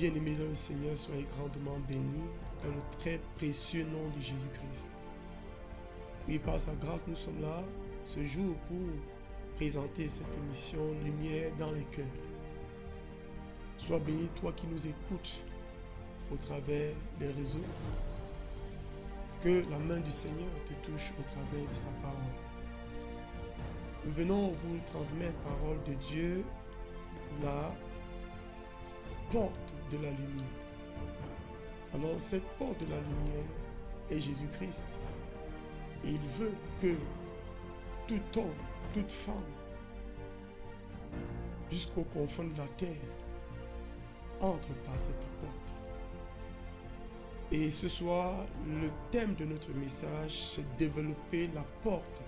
Bien-aimés dans le Seigneur, soyez grandement bénis dans le très précieux nom de Jésus-Christ. Oui, par sa grâce, nous sommes là ce jour pour présenter cette émission Lumière dans les cœurs. Sois béni, toi qui nous écoutes au travers des réseaux. Que la main du Seigneur te touche au travers de sa parole. Nous venons vous transmettre, parole de Dieu, la porte de la lumière. Alors cette porte de la lumière est Jésus-Christ. Et il veut que tout homme, toute femme, jusqu'au confins de la terre, entre par cette porte. Et ce soir, le thème de notre message, c'est développer la porte.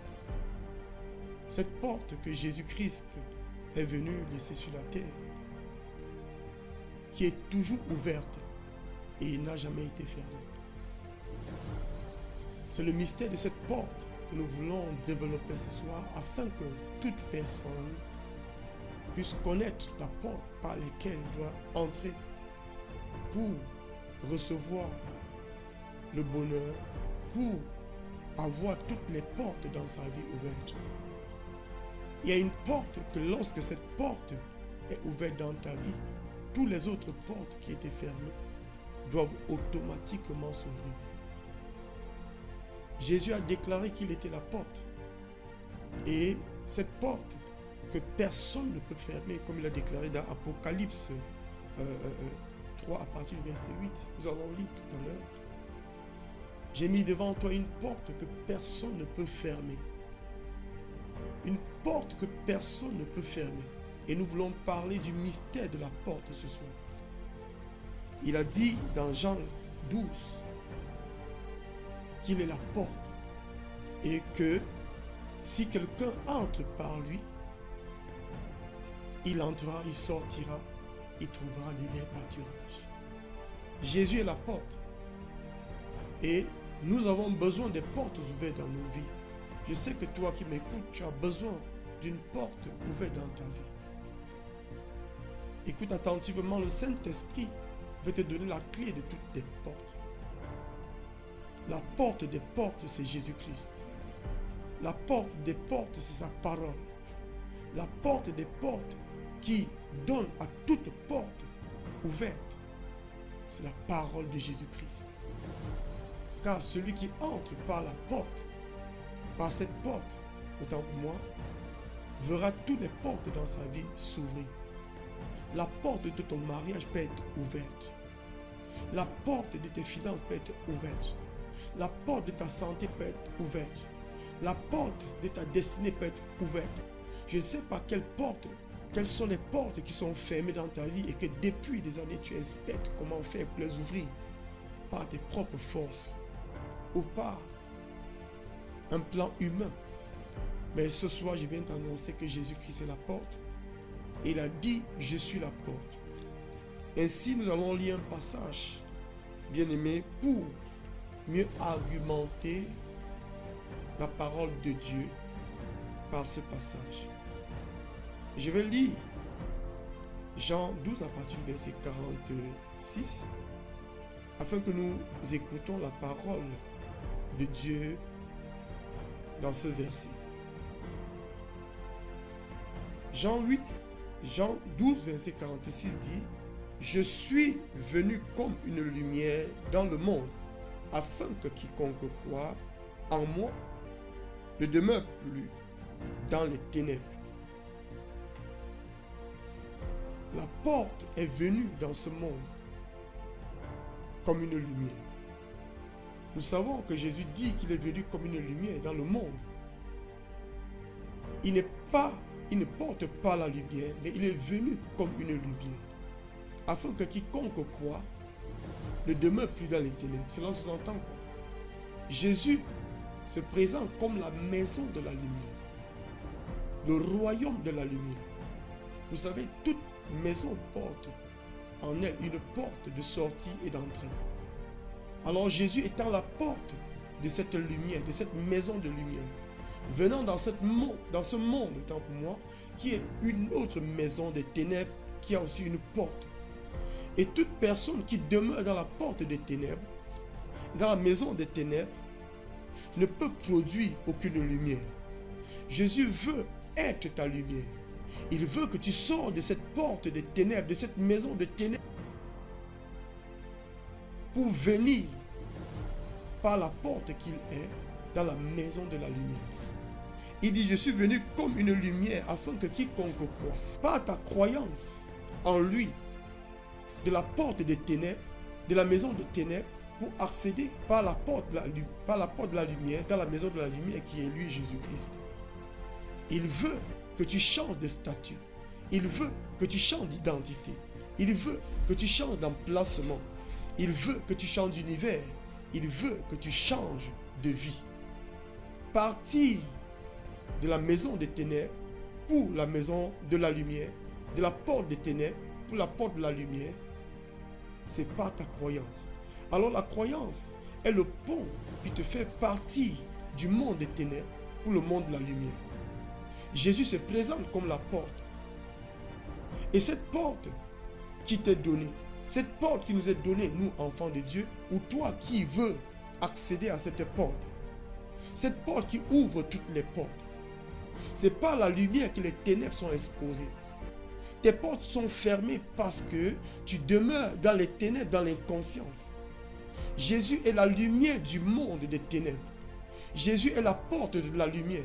Cette porte que Jésus-Christ est venu laisser sur la terre, qui est toujours ouverte et n'a jamais été fermée. C'est le mystère de cette porte que nous voulons développer ce soir afin que toute personne puisse connaître la porte par laquelle elle doit entrer pour recevoir le bonheur, pour avoir toutes les portes dans sa vie ouvertes. Il y a une porte que lorsque cette porte est ouverte dans ta vie, toutes les autres portes qui étaient fermées doivent automatiquement s'ouvrir. Jésus a déclaré qu'il était la porte. Et cette porte que personne ne peut fermer, comme il a déclaré dans Apocalypse 3 à partir du verset 8, nous avons lu tout à l'heure. J'ai mis devant toi une porte que personne ne peut fermer. Une porte que personne ne peut fermer. Et nous voulons parler du mystère de la porte ce soir. Il a dit dans Jean 12 qu'il est la porte et que si quelqu'un entre par lui, il entrera, il sortira, il trouvera des verts pâturages. Jésus est la porte et nous avons besoin des portes ouvertes dans nos vies. Je sais que toi qui m'écoutes, tu as besoin d'une porte ouverte dans ta vie. Écoute attentivement, le Saint-Esprit veut te donner la clé de toutes tes portes. La porte des portes, c'est Jésus-Christ. La porte des portes, c'est sa parole. La porte des portes qui donne à toute porte ouverte, c'est la parole de Jésus-Christ. Car celui qui entre par la porte, par cette porte, autant que moi, verra toutes les portes dans sa vie s'ouvrir. La porte de ton mariage peut être ouverte. La porte de tes finances peut être ouverte. La porte de ta santé peut être ouverte. La porte de ta destinée peut être ouverte. Je ne sais pas quelles sont les portes qui sont fermées dans ta vie et que depuis des années tu expectes comment faire pour les ouvrir par tes propres forces ou par un plan humain. Mais ce soir, je viens t'annoncer que Jésus-Christ est la porte. Et il a dit, je suis la porte. Ainsi, nous allons lire un passage, bien aimé, pour mieux argumenter la parole de Dieu par ce passage. Je vais lire Jean 12 à partir du verset 46, afin que nous écoutons la parole de Dieu dans ce verset. Jean 12, verset 46 dit, « Je suis venu comme une lumière dans le monde, afin que quiconque croit en moi ne demeure plus dans les ténèbres. » La porte est venue dans ce monde comme une lumière. Nous savons que Jésus dit qu'il est venu comme une lumière dans le monde. Il ne porte pas la lumière, mais il est venu comme une lumière, afin que quiconque croit ne demeure plus dans les ténèbres. Cela sous-entend quoi? Jésus se présente comme la maison de la lumière, le royaume de la lumière. Vous savez, toute maison porte en elle une porte de sortie et d'entrée. Alors Jésus étant la porte de cette lumière, de cette maison de lumière, venant dans ce monde, tant que moi, qui est une autre maison des ténèbres, qui a aussi une porte Et toute personne qui demeure dans la porte des ténèbres, dans la maison des ténèbres, ne peut produire aucune lumière. Jésus veut être ta lumière. Il veut que tu sors de cette porte des ténèbres, de cette maison de ténèbres, pour venir par la porte qu'il est dans la maison de la lumière. Il dit, je suis venu comme une lumière afin que quiconque croit, par ta croyance en lui, de la porte des ténèbres, de la maison des ténèbres, pour accéder par la porte de la lumière, dans la maison de la lumière qui est lui, Jésus-Christ. Il veut que tu changes de statut. Il veut que tu changes d'identité. Il veut que tu changes d'emplacement. Il veut que tu changes d'univers. Il veut que tu changes de vie. Partir de la maison des ténèbres pour la maison de la lumière, de la porte des ténèbres pour la porte de la lumière, c'est pas ta croyance. Alors la croyance est le pont qui te fait partir du monde des ténèbres pour le monde de la lumière. Jésus se présente comme la porte. Et cette porte qui t'est donnée, cette porte qui nous est donnée, nous, enfants de Dieu, ou toi qui veux accéder à cette porte qui ouvre toutes les portes, c'est par la lumière que les ténèbres sont exposées. Tes portes sont fermées parce que tu demeures dans les ténèbres, dans l'inconscience. Jésus est la lumière du monde des ténèbres. Jésus est la porte de la lumière.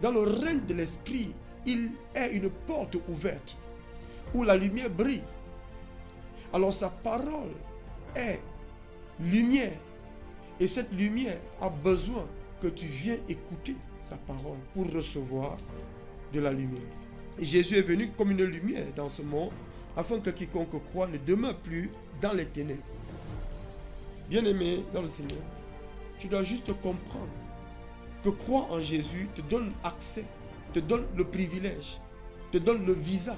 Dans le règne de l'esprit, il est une porte ouverte où la lumière brille. Alors sa parole est lumière. Et cette lumière a besoin que tu viennes écouter sa parole pour recevoir de la lumière. Et Jésus est venu comme une lumière dans ce monde afin que quiconque croit ne demeure plus dans les ténèbres. Bien-aimé dans le Seigneur, tu dois juste comprendre que croire en Jésus te donne accès, te donne le privilège, te donne le visa,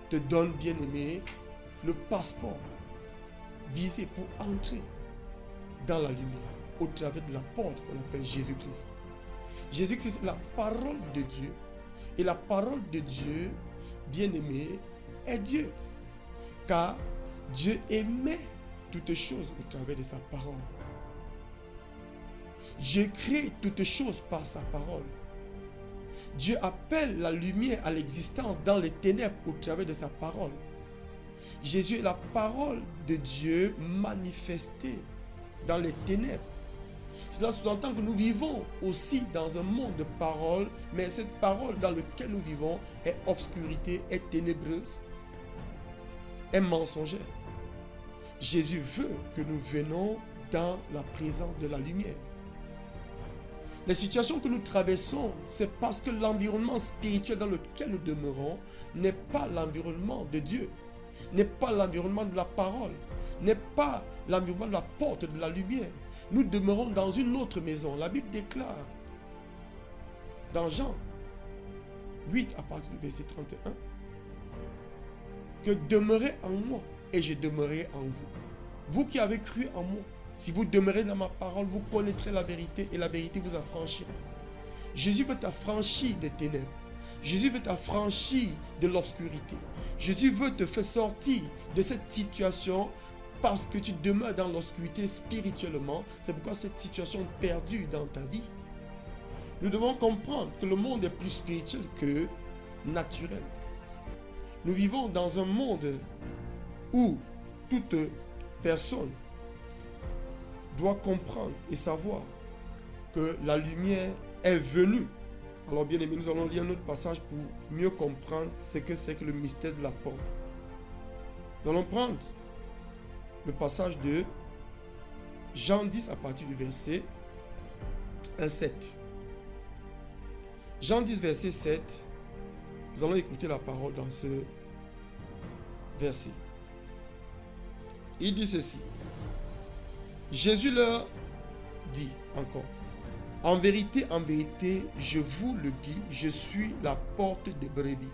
te donne, bien-aimé, le passeport visé pour entrer dans la lumière au travers de la porte qu'on appelle Jésus-Christ. Jésus-Christ est la parole de Dieu. Et la parole de Dieu, bien-aimé, est Dieu. Car Dieu aimait toutes choses au travers de sa parole. Dieu crée toutes choses par sa parole. Dieu appelle la lumière à l'existence dans les ténèbres au travers de sa parole. Jésus est la parole de Dieu manifestée dans les ténèbres. Cela sous-entend que nous vivons aussi dans un monde de paroles, mais cette parole dans laquelle nous vivons est obscurité, est ténébreuse, est mensongère. Jésus veut que nous venions dans la présence de la lumière. Les situations que nous traversons, c'est parce que l'environnement spirituel dans lequel nous demeurons n'est pas l'environnement de Dieu, n'est pas l'environnement de la parole, n'est pas l'environnement de la porte de la lumière. Nous demeurons dans une autre maison. La Bible déclare dans Jean 8 à partir du verset 31 que demeurez en moi et je demeurerai en vous. Vous qui avez cru en moi, si vous demeurez dans ma parole, vous connaîtrez la vérité et la vérité vous affranchira. Jésus veut t'affranchir des ténèbres. Jésus veut t'affranchir de l'obscurité. Jésus veut te faire sortir de cette situation parce que tu demeures dans l'obscurité spirituellement. C'est pourquoi cette situation perdue dans ta vie. Nous devons comprendre que le monde est plus spirituel que naturel. Nous vivons dans un monde où toute personne doit comprendre et savoir que la lumière est venue. Alors bien aimé, nous allons lire un autre passage pour mieux comprendre ce que c'est que le mystère de la porte. Nous allons prendre le passage de Jean 10 à partir du verset 7. Jean 10 verset 7, nous allons écouter la parole dans ce verset. Il dit ceci. Jésus leur dit encore, en vérité, je vous le dis, je suis la porte des brebis.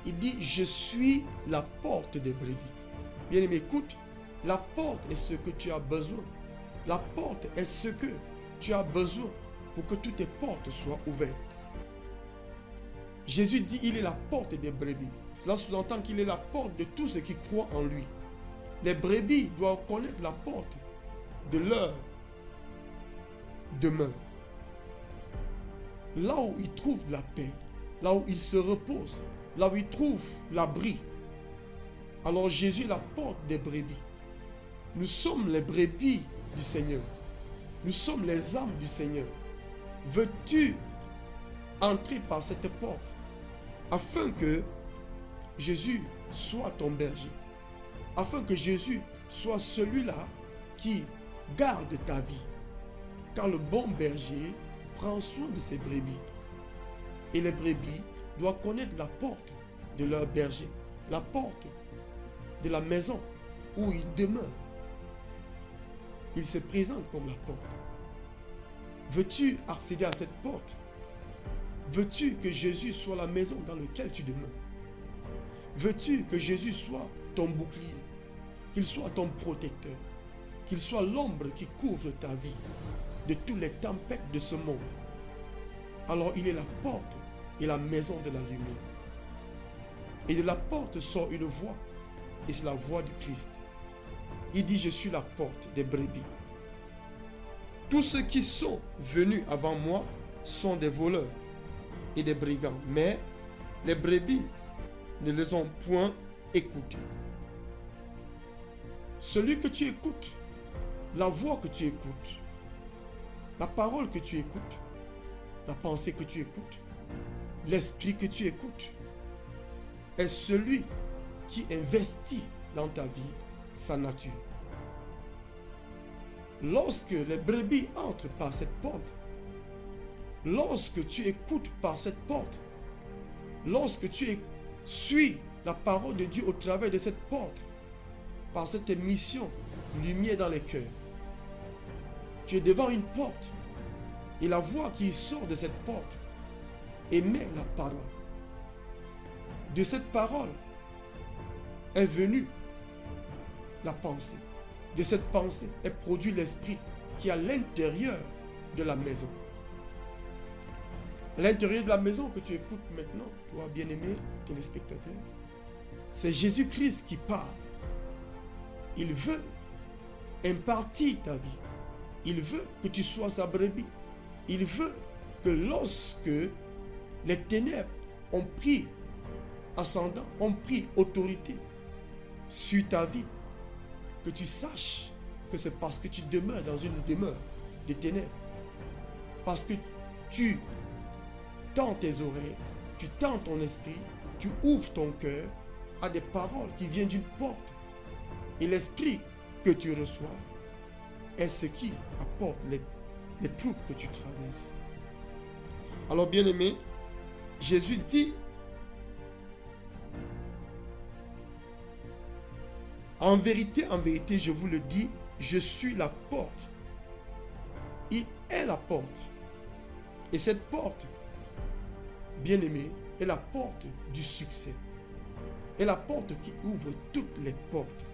Il dit, je suis la porte des brebis. Bien aimé, écoute, la porte est ce que tu as besoin. La porte est ce que tu as besoin pour que toutes tes portes soient ouvertes. Jésus dit, il est la porte des brebis. Cela sous-entend qu'il est la porte de tous ceux qui croient en lui. Les brebis doivent connaître la porte de leur demeure. Là où ils trouvent la paix, là où ils se reposent, là où ils trouvent l'abri. Alors Jésus est la porte des brebis. Nous sommes les brebis du Seigneur. Nous sommes les âmes du Seigneur. Veux-tu entrer par cette porte afin que Jésus soit ton berger, afin que Jésus soit celui-là qui garde ta vie? Car le bon berger prend soin de ses brebis. Et les brebis doivent connaître la porte de leur berger, la porte de la maison où il demeure. Il se présente comme la porte. Veux-tu accéder à cette porte? Veux-tu que Jésus soit la maison dans laquelle tu demeures? Veux-tu que Jésus soit ton bouclier, qu'il soit ton protecteur, qu'il soit l'ombre qui couvre ta vie de toutes les tempêtes de ce monde? Alors il est la porte et la maison de la lumière. Et de la porte sort une voix, et c'est la voix du Christ. Il dit, je suis la porte des brebis. Tous ceux qui sont venus avant moi sont des voleurs et des brigands, mais les brebis ne les ont point écoutés. Celui que tu écoutes, la voix que tu écoutes, la parole que tu écoutes, la pensée que tu écoutes, l'esprit que tu écoutes, est celui qui investit dans ta vie sa nature. Lorsque les brebis entrent par cette porte, lorsque tu écoutes par cette porte, lorsque tu suis la parole de Dieu au travers de cette porte, par cette émission Lumière dans les cœurs, tu es devant une porte et la voix qui sort de cette porte émet la parole. De cette parole est venue la pensée. De cette pensée est produit l'esprit qui est à l'intérieur de la maison. À l'intérieur de la maison que tu écoutes maintenant, toi bien-aimé téléspectateur, c'est Jésus-Christ qui parle. Il veut impartir ta vie. Il veut que tu sois sa brebis. Il veut que lorsque les ténèbres ont pris ascendant, ont pris autorité sur ta vie, que tu saches que c'est parce que tu demeures dans une demeure de ténèbres. Parce que tu tends tes oreilles, tu tends ton esprit, tu ouvres ton cœur à des paroles qui viennent d'une porte. Et l'esprit que tu reçois est ce qui apporte les troubles que tu traverses. Alors bien-aimé, Jésus dit, en vérité, je vous le dis, je suis la porte. Il est la porte. Et cette porte, bien-aimé, est la porte du succès. Est la porte qui ouvre toutes les portes.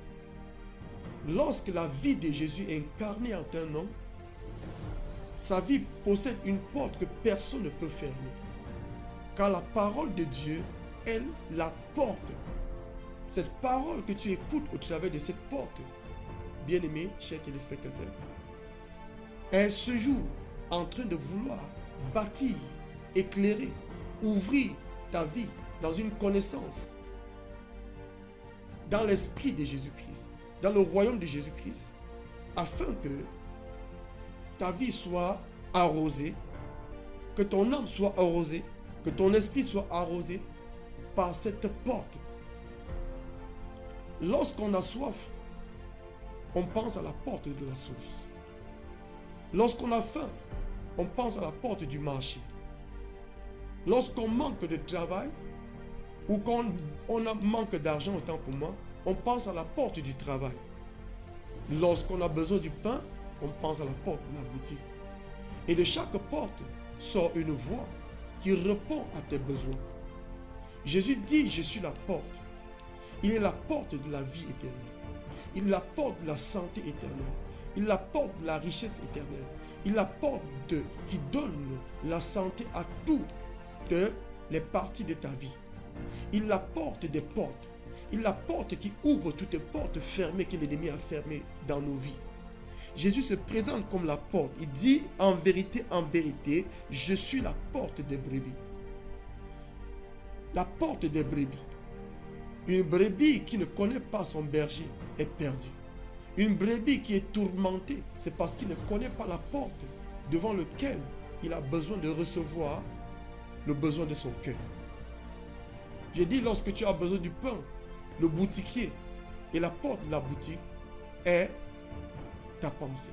Lorsque la vie de Jésus est incarnée en un homme, sa vie possède une porte que personne ne peut fermer. Car la parole de Dieu est la porte. Cette parole que tu écoutes au travers de cette porte, bien-aimé, cher téléspectateur, est ce jour en train de vouloir bâtir, éclairer, ouvrir ta vie dans une connaissance, dans l'esprit de Jésus-Christ, dans le royaume de Jésus-Christ, afin que ta vie soit arrosée, que ton âme soit arrosée, que ton esprit soit arrosé par cette porte. Lorsqu'on a soif, on pense à la porte de la source. Lorsqu'on a faim, on pense à la porte du marché. Lorsqu'on manque de travail ou qu'on manque d'argent, autant pour moi, on pense à la porte du travail. Lorsqu'on a besoin du pain, on pense à la porte de la boutique. Et de chaque porte sort une voix qui répond à tes besoins. Jésus dit, je suis la porte. Il est la porte de la vie éternelle. Il est la porte de la santé éternelle. Il est la porte de la richesse éternelle. Il est la porte qui donne la santé à toutes les parties de ta vie. Il apporte des portes. Il apporte qui ouvre toutes les portes fermées que l'ennemi a fermées dans nos vies. Jésus se présente comme la porte. Il dit en vérité, je suis la porte des brebis. La porte des brebis. Une brebis qui ne connaît pas son berger est perdue. Une brebis qui est tourmentée, c'est parce qu'il ne connaît pas la porte devant laquelle il a besoin de recevoir le besoin de son cœur. J'ai dit, lorsque tu as besoin du pain, le boutiquier et la porte de la boutique est ta pensée.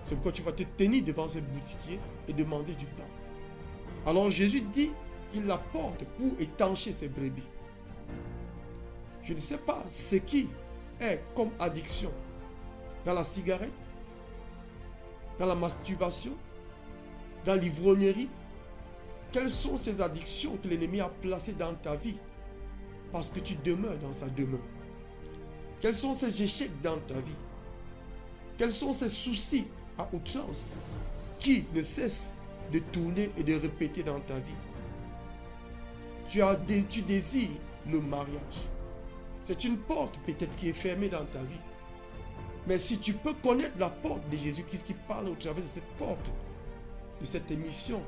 C'est pourquoi tu vas te tenir devant ce boutiquier et demander du pain. Alors Jésus dit qu'il la porte pour étancher ses brebis. Je ne sais pas ce qui est comme addiction dans la cigarette, dans la masturbation, dans l'ivrognerie. Quelles sont ces addictions que l'ennemi a placées dans ta vie parce que tu demeures dans sa demeure? Quels sont ces échecs dans ta vie? Quels sont ces soucis à outrance qui ne cessent de tourner et de répéter dans ta vie? Tu désires le mariage. C'est une porte peut-être qui est fermée dans ta vie. Mais si tu peux connaître la porte de Jésus-Christ qui parle au travers de cette porte, de cette émission,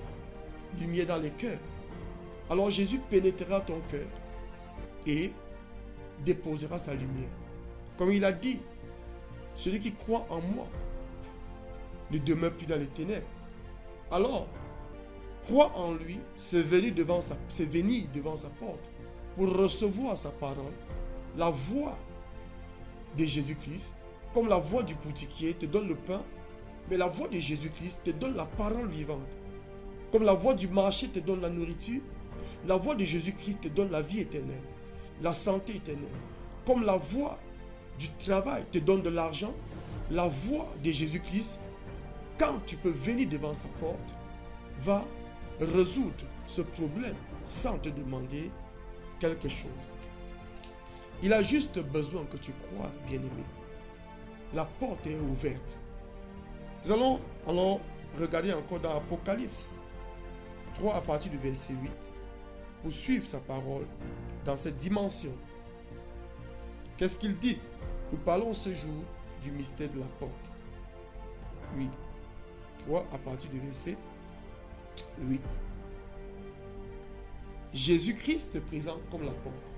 lumière dans les cœurs, alors Jésus pénétrera ton cœur et déposera sa lumière. Comme il a dit, celui qui croit en moi ne demeure plus dans les ténèbres. Alors, crois en lui, c'est venir devant sa porte pour recevoir sa parole. La voix de Jésus-Christ, comme la voix du boutiquier te donne le pain, mais la voix de Jésus-Christ te donne la parole vivante. Comme la voix du marché te donne la nourriture, la voix de Jésus-Christ te donne la vie éternelle, la santé éternelle. Comme la voix du travail te donne de l'argent, la voix de Jésus-Christ, quand tu peux venir devant sa porte, va résoudre ce problème sans te demander quelque chose. Il a juste besoin que tu crois, bien-aimé. La porte est ouverte. Nous allons alors regarder encore dans Apocalypse 3 à partir du verset 8 pour suivre sa parole dans cette dimension. Qu'est-ce qu'il dit? Nous parlons ce jour du mystère de la porte. Oui. 3 à partir du verset 8. Jésus-Christ est présent comme la porte.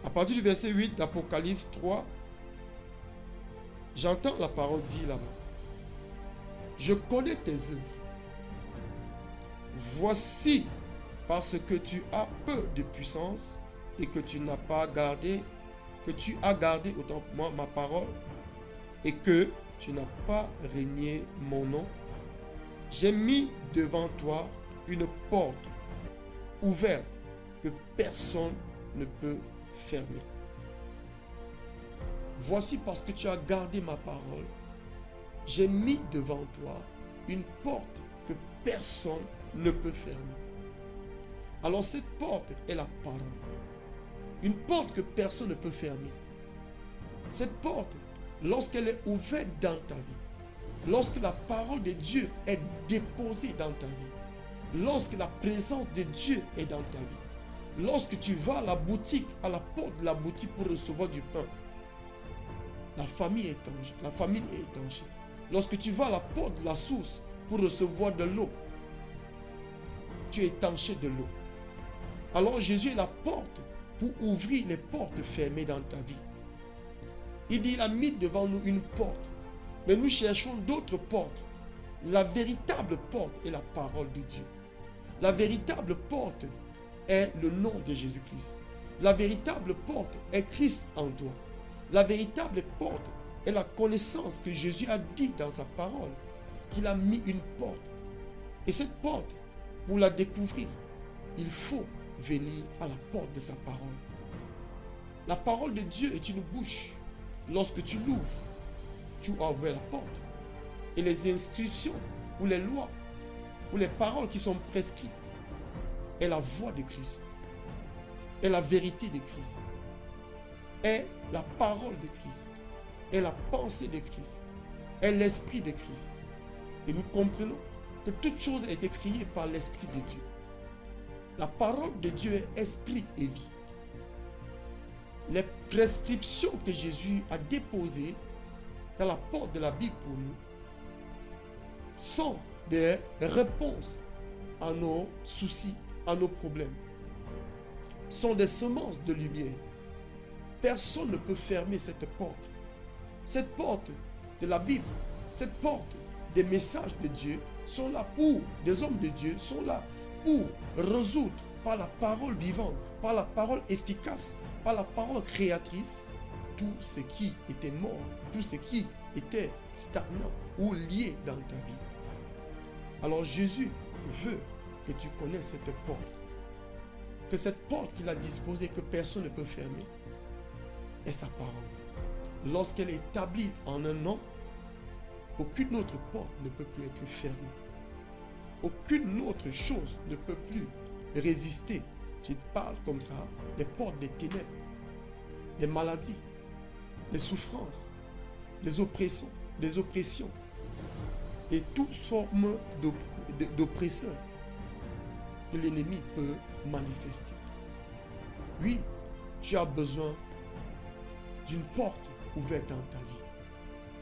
À partir du verset 8 d'Apocalypse 3, j'entends la parole dire là-bas. Je connais tes œuvres. Voici, parce que tu as peu de puissance et que tu n'as pas gardé, que tu as gardé autant pour moi ma parole et que tu n'as pas renié mon nom, j'ai mis devant toi une porte ouverte que personne ne peut fermer. Voici, parce que tu as gardé ma parole, j'ai mis devant toi une porte que personne ne peut fermer. Alors cette porte est la parole. Une porte que personne ne peut fermer. Cette porte, lorsqu'elle est ouverte dans ta vie, lorsque la parole de Dieu est déposée dans ta vie, lorsque la présence de Dieu est dans ta vie, lorsque tu vas à la boutique, à la porte de la boutique pour recevoir du pain, la famille est étanche, la famille est étanchée. Lorsque tu vas à la porte de la source pour recevoir de l'eau, tu es étanché de l'eau. Alors Jésus est la porte pour ouvrir les portes fermées dans ta vie. Il dit, il a mis devant nous une porte, mais nous cherchons d'autres portes. La véritable porte est la parole de Dieu. La véritable porte est le nom de Jésus-Christ. La véritable porte est Christ en toi. La véritable porte est la connaissance que Jésus a dit dans sa parole, qu'il a mis une porte. Et cette porte, pour la découvrir, il faut venir à la porte de sa parole. La parole de Dieu est une bouche. Lorsque tu l'ouvres, tu as ouvert la porte. Et les inscriptions ou les lois ou les paroles qui sont prescrites est la voix de Christ, est la vérité de Christ, est la parole de Christ, est la pensée de Christ, est l'esprit de Christ. Et nous comprenons que toute chose a été créée par l'esprit de Dieu. La parole de Dieu est esprit et vie. Les prescriptions que Jésus a déposées dans la porte de la Bible pour nous sont des réponses à nos soucis, à nos problèmes. Sont des semences de lumière. Personne ne peut fermer cette porte. Cette porte de la Bible, cette porte des messages de Dieu sont là pour, des hommes de Dieu sont là pour résoudre par la parole vivante, par la parole efficace, par la parole créatrice, tout ce qui était mort, tout ce qui était stagnant ou lié dans ta vie. Alors Jésus veut que tu connaisses cette porte. Que cette porte qu'il a disposée, que personne ne peut fermer, est sa parole. Lorsqu'elle est établie en un nom, aucune autre porte ne peut plus être fermée. Aucune autre chose ne peut plus résister. Je te parle comme ça, les portes des ténèbres, des maladies, des souffrances, des oppressions et toutes formes d'oppresseurs que l'ennemi peut manifester. Oui, tu as besoin d'une porte ouverte dans ta vie.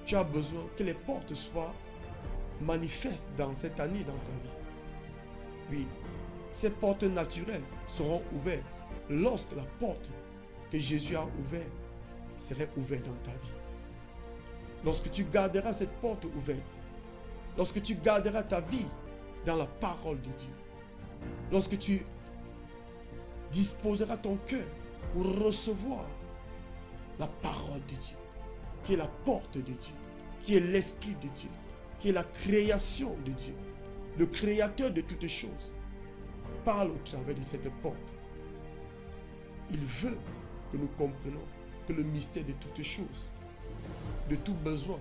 Tu as besoin que les portes soient manifestes dans cette année dans ta vie. Oui, ces portes naturelles seront ouvertes lorsque la porte que Jésus a ouverte serait ouverte dans ta vie. Lorsque tu garderas cette porte ouverte, lorsque tu garderas ta vie dans la parole de Dieu, lorsque tu disposeras ton cœur pour recevoir la parole de Dieu, qui est la porte de Dieu, qui est l'Esprit de Dieu, qui est la création de Dieu, le créateur de toutes choses, parle au travers de cette porte. Il veut que nous comprenions que le mystère de toutes choses, de tout besoin,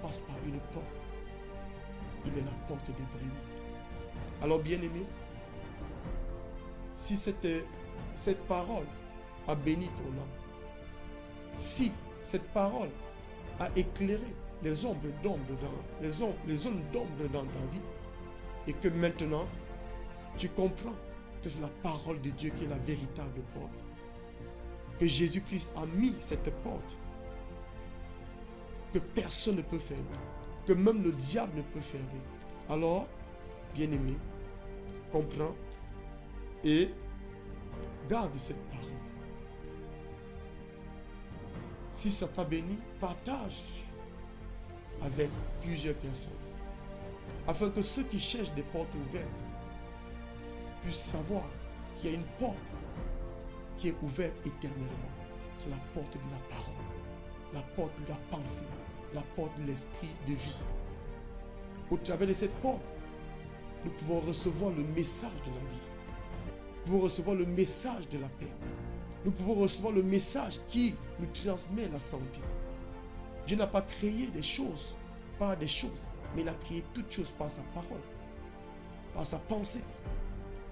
passe par une porte. Il est la porte des brebis. Alors, bien-aimé, si cette parole a béni ton âme, si cette parole a éclairé les zones d'ombre dans ta vie, et que maintenant tu comprends que c'est la parole de Dieu qui est la véritable porte, que Jésus-Christ a mis cette porte, que personne ne peut fermer, que même le diable ne peut fermer. Alors, bien-aimé, comprends et garde cette parole. Si ça t'a béni, partage avec plusieurs personnes, afin que ceux qui cherchent des portes ouvertes puissent savoir qu'il y a une porte qui est ouverte éternellement. C'est la porte de la parole, la porte de la pensée, la porte de l'esprit de vie. Au travers de cette porte, nous pouvons recevoir le message de la vie. Nous pouvons recevoir le message de la paix. Nous pouvons recevoir le message qui nous transmet la santé. Dieu n'a pas créé des choses par des choses, mais il a créé toutes choses par sa parole, par sa pensée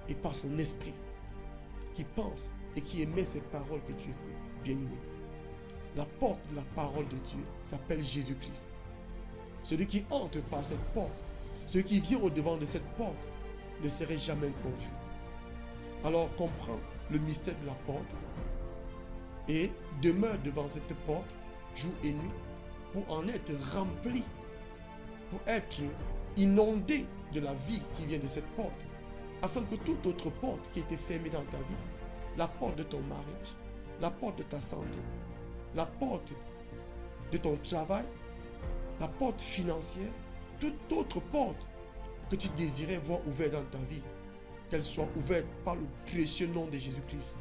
et par son esprit qui pense et qui émet ces paroles que tu écoutes, bien-aimé. La porte de la parole de Dieu s'appelle Jésus-Christ. Celui qui entre par cette porte, celui qui vient au-devant de cette porte, ne serait jamais confus. Alors comprends le mystère de la porte et demeure devant cette porte jour et nuit pour en être rempli, pour être inondé de la vie qui vient de cette porte, afin que toute autre porte qui était fermée dans ta vie, la porte de ton mariage, la porte de ta santé, la porte de ton travail, la porte financière, toute autre porte que tu désirais voir ouverte dans ta vie, qu'elle soit ouverte par le précieux nom de Jésus-Christ.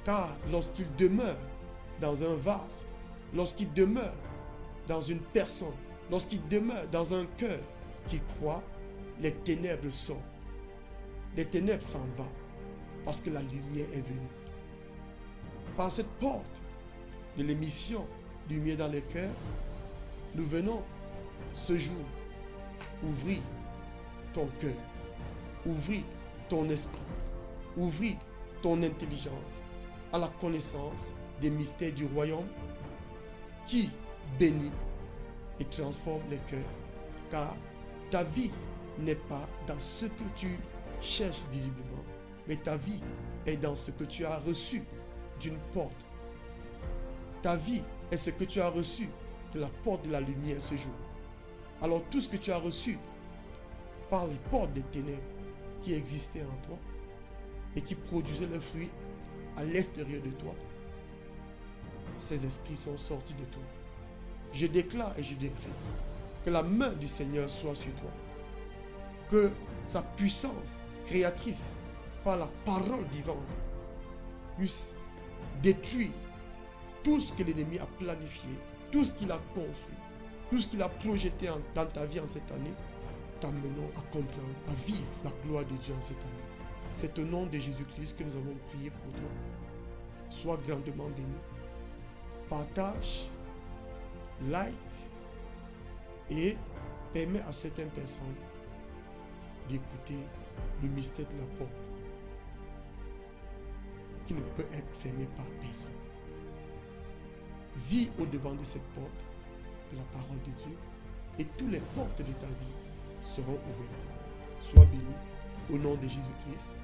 Car lorsqu'il demeure dans un vase, lorsqu'il demeure dans une personne, lorsqu'il demeure dans un cœur qui croit, les ténèbres sortent. Les ténèbres s'en vont parce que la lumière est venue. Par cette porte de l'émission Lumière dans les cœurs, nous venons ce jour ouvrir ton cœur, ouvrir ton esprit, ouvrir ton intelligence à la connaissance des mystères du royaume qui bénit et transforme les cœurs. Car ta vie n'est pas dans ce que tu cherches visiblement, mais ta vie est dans ce que tu as reçu d'une porte. Ta vie est ce que tu as reçu de la porte de la lumière ce jour. Alors tout ce que tu as reçu par les portes des ténèbres qui existaient en toi et qui produisaient leurs fruits à l'extérieur de toi, ces esprits sont sortis de toi. Je déclare et je décrète que la main du Seigneur soit sur toi. Que sa puissance créatrice par la parole vivante puisse détruire tout ce que l'ennemi a planifié, tout ce qu'il a construit, tout ce qu'il a projeté dans ta vie en cette année, t'amenons à comprendre, à vivre la gloire de Dieu en cette année. C'est au nom de Jésus-Christ que nous avons prié pour toi. Sois grandement béni. Partage, like et permets à certaines personnes d'écouter le mystère de la porte qui ne peut être fermé par personne. Vis au-devant de cette porte de la parole de Dieu et toutes les portes de ta vie seront ouvertes. Sois béni au nom de Jésus-Christ.